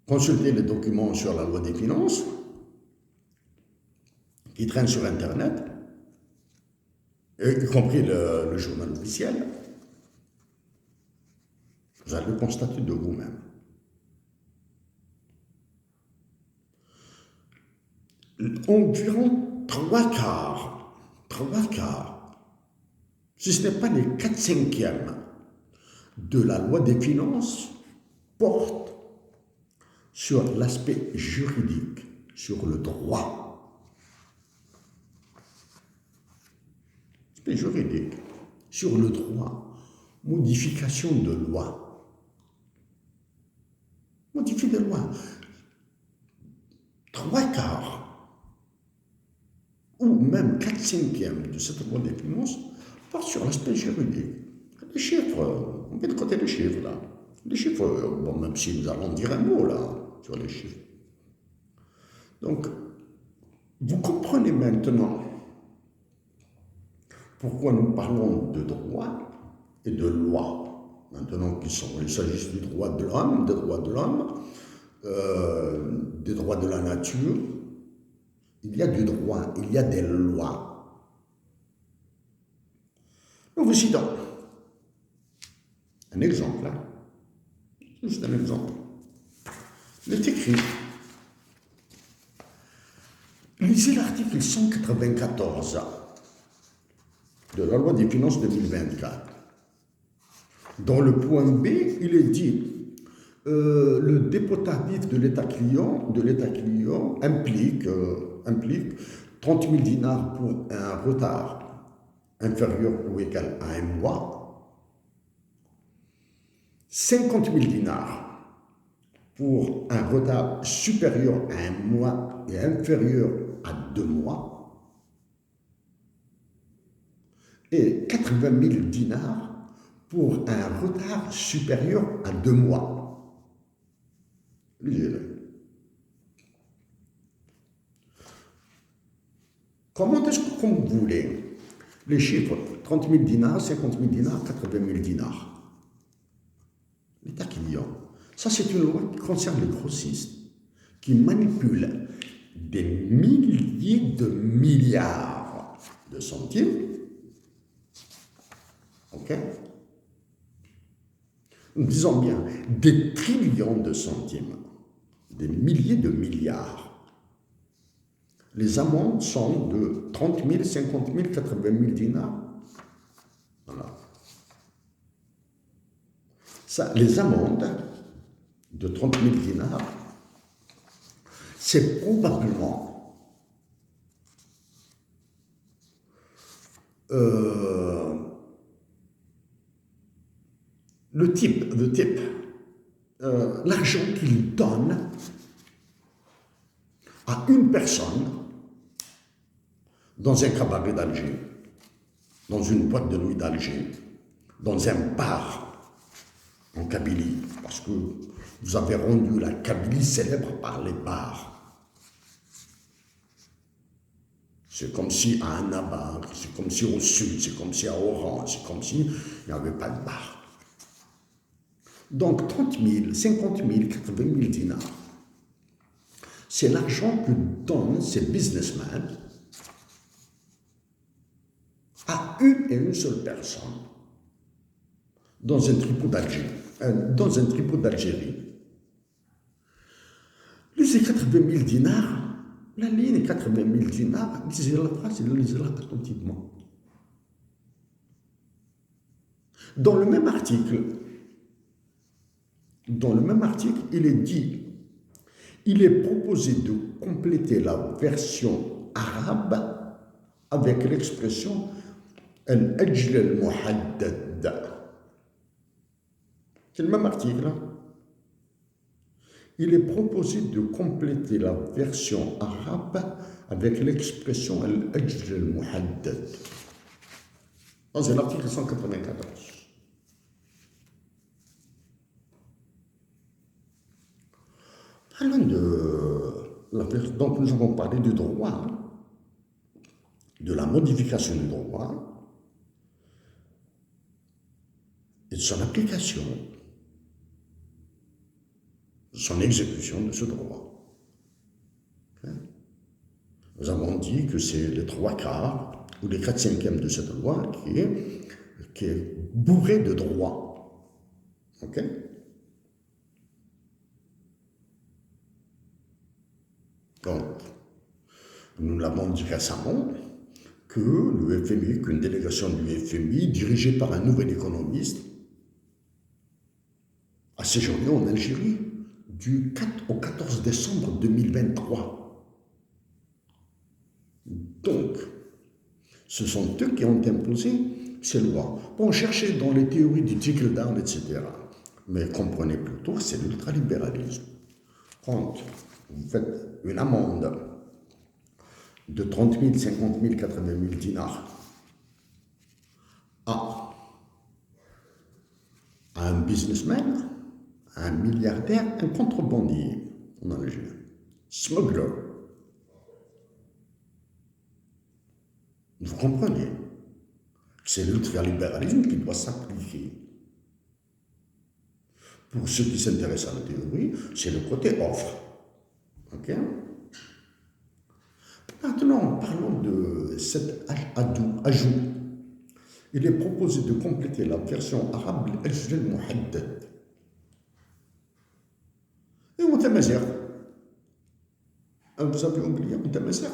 consultez les documents sur la loi des finances qui traînent sur Internet, y compris le journal officiel. Vous allez le constater de vous-même. Environ trois quarts, si ce n'est pas les 4/5 de la loi des finances, portent sur l'aspect juridique, sur le droit. L'aspect juridique, sur le droit, modification de loi. Modifier des lois. Trois quarts ou même 4/5 de cette loi des finances porte sur l'aspect juridique. Les chiffres, on met de côté les chiffres là. Les chiffres, bon, même si nous allons dire un mot là sur les chiffres. Donc, vous comprenez maintenant pourquoi nous parlons de droit et de loi. Maintenant il s'agit du droit de l'homme, des droits de l'homme, des droits de la nature. Il y a du droit, il y a des lois. Nous vous citons un exemple, hein. Juste un exemple. Il est écrit, lisez l'article 194 de la loi des finances 2024. Dans le point B, il est dit le dépôt tardif de l'État client implique 30 000 dinars pour un retard inférieur ou égal à un mois, 50 000 dinars pour un retard supérieur à un mois et inférieur à 2 mois, et 80 000 dinars pour un retard supérieur à 2 mois. Lisez-le. Comment est-ce que, comme vous voulez, les chiffres 30 000 dinars, 50 000 dinars, 80 000 dinars, l'État client, ça c'est une loi qui concerne les grossistes, qui manipulent des milliers de milliards de centimes, ok? Nous disons bien des trillions de centimes, des milliers de milliards. Les amendes sont de 30 000, 50 000, 80 000 dinars. Voilà. Ça, les amendes de 30 000 dinars, c'est probablement le type, l'argent qu'il donne à une personne dans un cabaret d'Alger, dans une boîte de nuit d'Alger, dans un bar en Kabylie, parce que vous avez rendu la Kabylie célèbre par les bars. C'est comme si à Annaba, c'est comme si au sud, c'est comme si à Oran, c'est comme si il n'y avait pas de bar. Donc 30 000, 50 000, 80 000 dinars, c'est l'argent que donnent ces businessmen à une seule personne dans un tripot d'Algérie. Lisez 80 000 dinars, la ligne 80 000 dinars, lisez la phrase et lisez-la attentivement. Dans le même article, il est dit, il est proposé de compléter la version arabe avec l'expression al-ajl al-muhaddad. C'est le même article. Il est proposé de compléter la version arabe avec l'expression al-ajl al-muhaddad. Dans l'article 194. Parlons donc nous avons parlé du droit, de la modification du droit et de son application. son exécution de ce droit. Okay? Nous avons dit que c'est les 3/4 ou les 4/5 de cette loi qui est bourrée de droits. Ok? Donc, nous l'avons dit récemment que le FMI, qu'une délégation du FMI, dirigée par un nouvel économiste, a séjourné en Algérie du 4 au 14 décembre 2023. Donc, ce sont eux qui ont imposé ces lois. Bon, cherchez dans les théories du trickle-down, etc. Mais comprenez plutôt que c'est l'ultralibéralisme. Quand vous faites une amende de 30 000, 50 000, 80 000 dinars à un businessman, à un milliardaire, un contrebandier en Algérie, smuggler. Vous comprenez que c'est l'ultralibéralisme qui doit s'appliquer. Pour ceux qui s'intéressent à la théorie, c'est le côté offre. Ok? Maintenant, parlons de cet ajout. Il est proposé de compléter la version arabe al-ajl al-muhaddad. Et on tamazigh. Vous avez oublié on tamazigh.